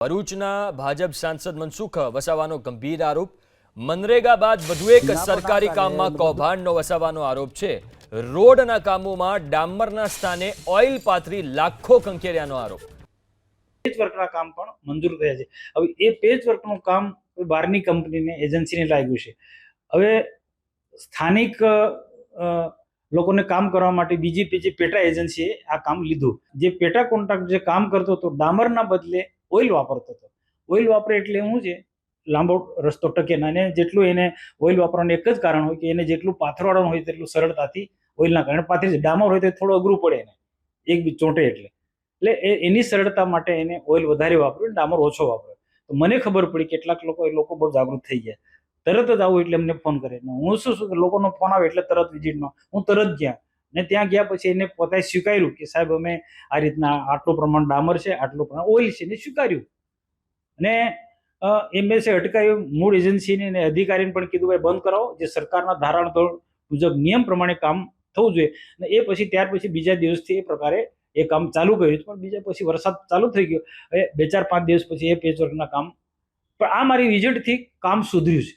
ભરૂચના ભાજપ સાંસદ મનસુખ વસાવાનો ગંભીર આરોપ. મનરેગા બાદ વધુ એક સરકારી કામમાં કૌભાંડનો વસાવાનો આરોપ છે. રોડના કામોમાં ડામરના સ્થાને ઓઇલ પાથરી લાખો કંકેર્યાનો આરોપ. પેચ વર્કના કામ પણ મંજૂર થયા છે. હવે એ પેચ વર્કનું કામ બહારની કંપનીને એજન્સીને લાગ્યું છે. હવે સ્થાનિક લોકોને કામ કરવા માટે બીજી પેટા એજન્સીએ આ કામ લીધું. જે પેટા કોન્ટ્રાક્ટ જે કામ કરતો હતો ડામરના બદલે ઓઇલ વાપરતો હતો. ઓઇલ વાપરે એટલે શું છે, લાંબો રસ્તો ટકે ના. અને જેટલું એને ઓઇલ વાપરવાનું એક જ કારણ હોય કે એને જેટલું પાથરવાળાનું હોય તેટલું સરળતાથી ઓઇલના કારણે પાથરી જાય. ડામર હોય તો થોડું અઘરું પડે એને, એક બી ચોંટે એટલે એની સરળતા માટે એને ઓઇલ વધારે વાપર્યું, ડામર ઓછો વાપર્યો. તો મને ખબર પડી કેટલાક લોકો બહુ જાગૃત થઈ ગયા. તરત જ આવું એટલે એમને ફોન કરે. હું શું લોકોનો ફોન આવે એટલે તરત વિઝિટમાં હું તરત ગયા. ને ત્યાં ગયા પછી એને પોતે સ્વીકાર્યું કે સાહેબ અમે આ રીતના આટલું પ્રમાણ ડામર છે, આટલું પ્રમાણ ઓઇલ છે, એને સ્વીકાર્યું. અને એમએસએ અટકાવ્યું. મૂળ એજન્સીને અને અધિકારીને પણ કીધું ભાઈ બંધ કરાવો, જે સરકારના ધારાધોરણ મુજબ નિયમ પ્રમાણે કામ થવું જોઈએ. અને એ પછી ત્યાર પછી બીજા દિવસથી એ પ્રકારે એ કામ ચાલુ કર્યું. પણ બીજા પછી વરસાદ ચાલુ થઈ ગયો. હવે 2-4-5 દિવસ પછી એ પેચવર્કના કામ, પણ આ મારી વિઝિટથી કામ સુધર્યું છે.